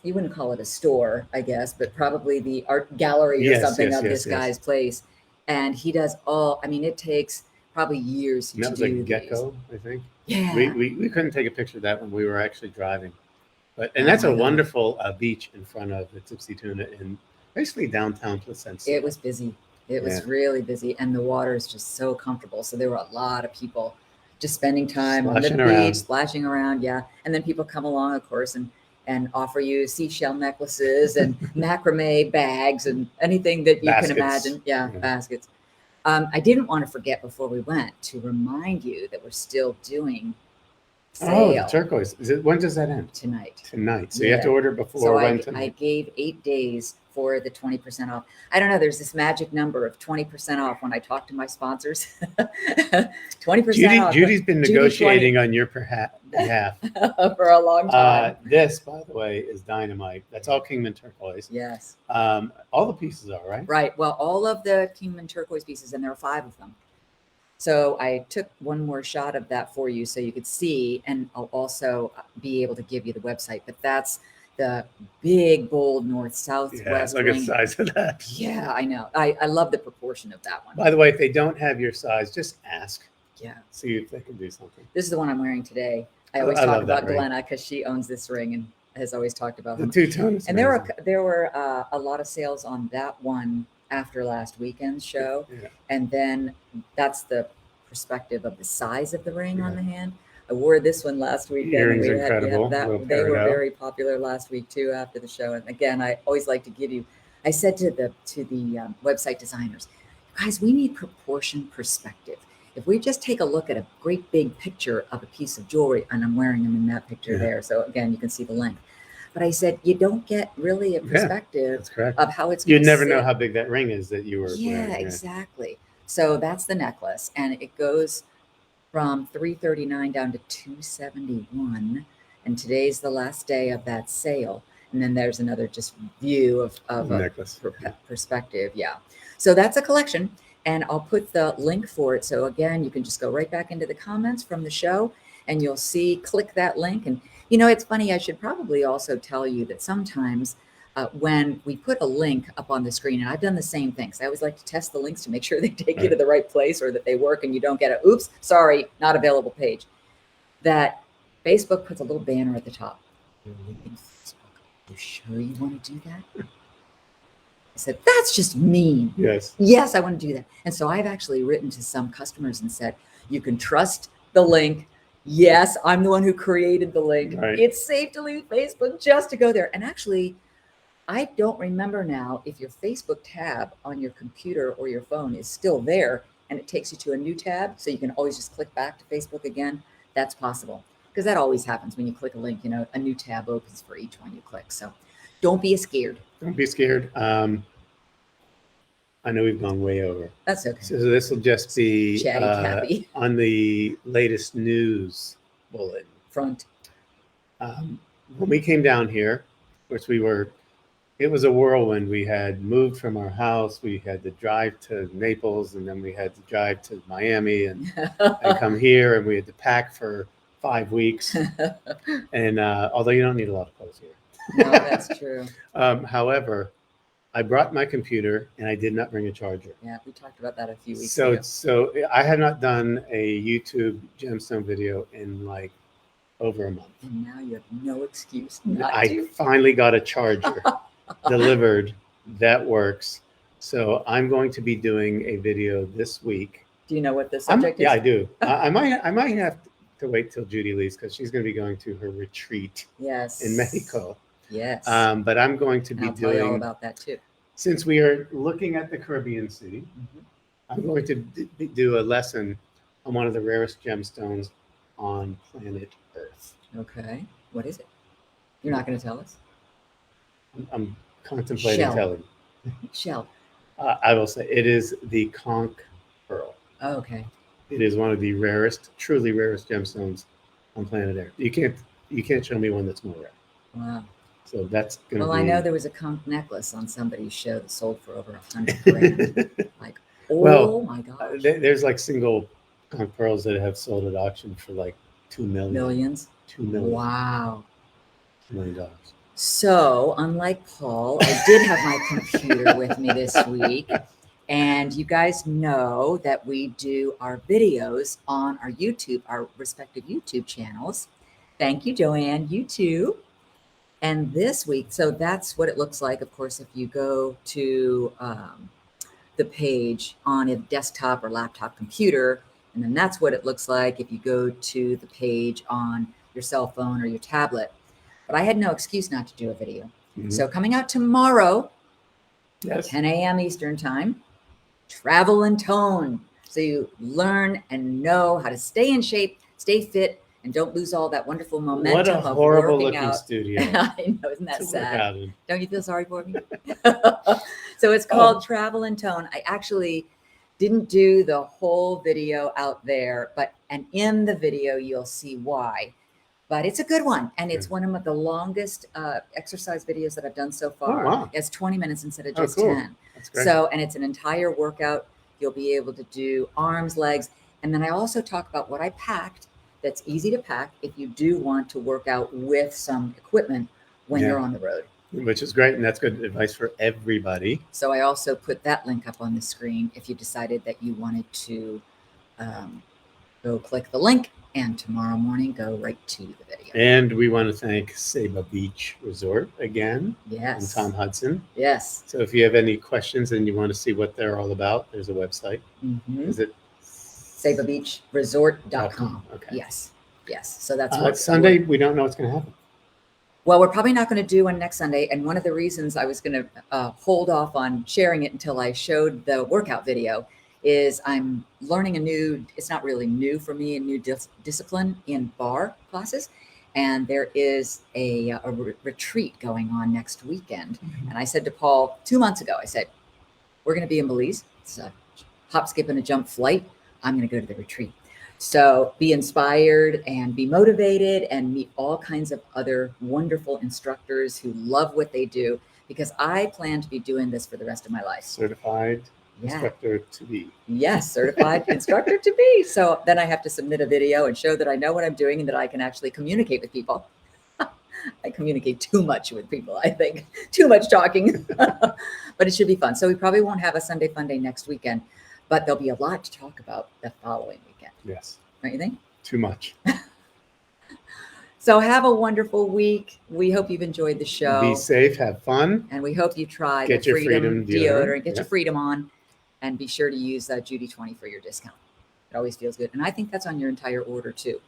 you wouldn't call it a store, I guess, but probably the art gallery or something of this guy's place. And he does it takes probably years to do. That was like Gecko, I think. Yeah. We couldn't take a picture of that when we were actually driving. And that's a wonderful beach in front of the Tipsy Tuna in basically downtown Placencia. It was busy. It was really busy, and the water is just so comfortable. So there were a lot of people just spending time on the beach, splashing around. Yeah. And then people come along, of course, and offer you seashell necklaces and macrame bags and anything that you can imagine. Yeah, baskets. I didn't want to forget before we went to remind you that we're still doing sale. The Turquoise. When does that end? Tonight. So you have to order before when tonight? I gave 8 days for the 20% off. I don't know. There's this magic number of 20% off when I talk to my sponsors. 20% off. Judy's been negotiating on your behalf for a long time. This, by the way, is dynamite. That's all Kingman Turquoise. Yes. All the pieces are, right? Right. Well, all of the Kingman Turquoise pieces, and there are 5 of them. So I took one more shot of that for you so you could see, and I'll also be able to give you the website. But that's the big, bold north-southwest look at the size of that. Yeah, I know. I love the proportion of that one. By the way, if they don't have your size, just ask. Yeah. See if they can do something. This is the one I'm wearing today. I always talk about Glenna because she owns this ring and has always talked about them. The two-tone. And there were a lot of sales on that one after last weekend's show. Yeah. And then that's the perspective of the size of the ring on the hand. I wore this one last weekend. Earrings are incredible. They were very popular last week too after the show. And again, I always like to give you, I said to the website designers, guys, we need proportion perspective. If we just take a look at a great big picture of a piece of jewelry, and I'm wearing them in that picture there. So again, you can see the length. But I said, you don't get really a perspective of how it's going to You'd never know how big that ring is that you were wearing. Yeah, exactly. So that's the necklace. And it goes from $339 down to $271. And today's the last day of that sale. And then there's another just view of a necklace perspective. Yeah. So that's a collection. And I'll put the link for it. So again, you can just go right back into the comments from the show and you'll see, click that link. And you know, it's funny, I should probably also tell you that sometimes when we put a link up on the screen, and I've done the same thing, because I always like to test the links to make sure they take you to the right place or that they work and you don't get a, oops, sorry, not available page, that Facebook puts a little banner at the top. You're leaving Facebook. You sure you want to do that? I said, that's just mean. Yes, I want to do that. And so I've actually written to some customers and said, you can trust the link. Yes, I'm the one who created the link. It's safe to leave Facebook just to go there. And actually, I don't remember now if your Facebook tab on your computer or your phone is still there and it takes you to a new tab. So you can always just click back to Facebook again. That's possible because that always happens when you click a link, you know, a new tab opens for each one you click. So don't be scared. Don't be scared. I know we've gone way over. That's okay. So this will just be Chatty on the latest news bulletin front. When we came down here, of course, we were it was a whirlwind. We had moved from our house. We had to drive to Naples, and then we had to drive to Miami and come here, and we had to pack for 5 weeks. And although you don't need a lot of clothes here. No, that's true. However, I brought my computer and I did not bring a charger. Yeah, we talked about that a few weeks ago. So I had not done a YouTube gemstone video in like over a month. And now you have no excuse not I to. finally got a charger delivered that works. So I'm going to be doing a video this week. Do you know what the subject is? Yeah, I do. I might have to wait till Judy leaves because she's going to be going to her retreat in Mexico. Yes. But I'm going to be I'll tell you all doing, about that too. since we are looking at the Caribbean Sea, I'm going to do a lesson on one of the rarest gemstones on planet Earth. Okay. What is it? You're not going to tell us? I'm contemplating telling. Shell. I will say it is the conch pearl. Oh, okay. It is one of the rarest, truly rarest gemstones on planet Earth. You can't show me one that's more rare. Wow. So that's going to be. Well, I know there was a conch necklace on somebody's show that sold for over 100 grand. Like, oh my gosh. There's like single conch pearls that have sold at auction for like 2 million. Millions? 2 million. Wow. $2 million. So, unlike Paul, I did have my computer with me this week. And you guys know that we do our videos on our YouTube, our respective YouTube channels. Thank you, Joanne. You too. And this week, so that's what it looks like. Of course, if you go to the page on a desktop or laptop computer, and then that's what it looks like if you go to the page on your cell phone or your tablet. But I had no excuse not to do a video. So coming out tomorrow, 10 a.m. Eastern time, Travel and Tone. So you learn and know how to stay in shape, stay fit, and don't lose all that wonderful momentum What a of horrible working looking out. studio. I know, isn't that to work sad? out in. Don't you feel sorry for me? So it's called Travel and Tone. I actually didn't do the whole video out there, and in the video you'll see why. But it's a good one, and it's one of the longest exercise videos that I've done so far. Oh, wow. It's 20 minutes instead of just cool. 10. That's great. So, and it's an entire workout. You'll be able to do arms, legs, and then I also talk about what I packed that's easy to pack if you do want to work out with some equipment when you're on the road. Which is great, and that's good advice for everybody. So I also put that link up on the screen if you decided that you wanted to go click the link, and tomorrow morning go right to the video. And we want to thank Saba Beach Resort again. Yes. And Tom Hudson. Yes. So if you have any questions and you want to see what they're all about, there's a website. Is it SabaBeachResort.com. Okay. Yes. Yes. So that's what Sunday. We don't know what's going to happen. Well, we're probably not going to do one next Sunday. And one of the reasons I was going to hold off on sharing it until I showed the workout video is I'm learning it's not really new for me, a new discipline in bar classes. And there is a retreat going on next weekend. And I said to Paul 2 months ago, I said, we're going to be in Belize. It's a hop, skip, and a jump flight. I'm going to go to the retreat. So be inspired and be motivated and meet all kinds of other wonderful instructors who love what they do, because I plan to be doing this for the rest of my life. Certified instructor to be. Yes, certified instructor to be. So then I have to submit a video and show that I know what I'm doing and that I can actually communicate with people. I communicate too much with people, I think. Too much talking. But it should be fun. So we probably won't have a Sunday Funday next weekend, but there'll be a lot to talk about the following weekend. Yes. Don't you think? Too much. So have a wonderful week. We hope you've enjoyed the show. Be safe, have fun. And we hope you try Get the your Freedom Freedom deodorant. Get Yeah. your Freedom on. And be sure to use Judy 20 for your discount. It always feels good. And I think that's on your entire order too.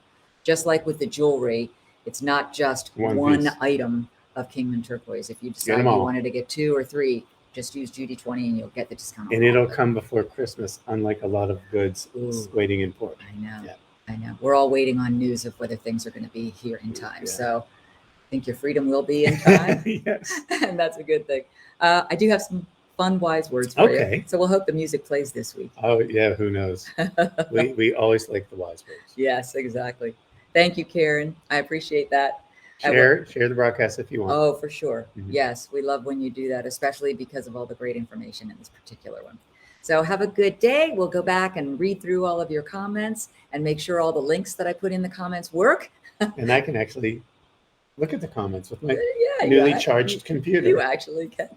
Just like with the jewelry, it's not just one piece. item of Kingman Turquoise. If you decide 'em you all. wanted to get 2 or 3, just use Judy 20 and you'll get the discount. And on all it'll of it. come before Christmas, unlike a lot of goods waiting in port. I know. Yeah. I know. We're all waiting on news of whether things are going to be here in time. Yeah. So I think your freedom will be in time. Yes. And that's a good thing. I do have some fun, wise words for you. So we'll hope the music plays this week. Oh, yeah. Who knows? we always like the wise words. Yes, exactly. Thank you, Karen. I appreciate that. Share the broadcast if you want. Oh, for sure. Mhm. Yes, we love when you do that, especially because of all the great information in this particular one. So have a good day. We'll go back and read through all of your comments and make sure all the links that I put in the comments work. And I can actually look at the comments with my Yeah, newly charged computer. You actually can.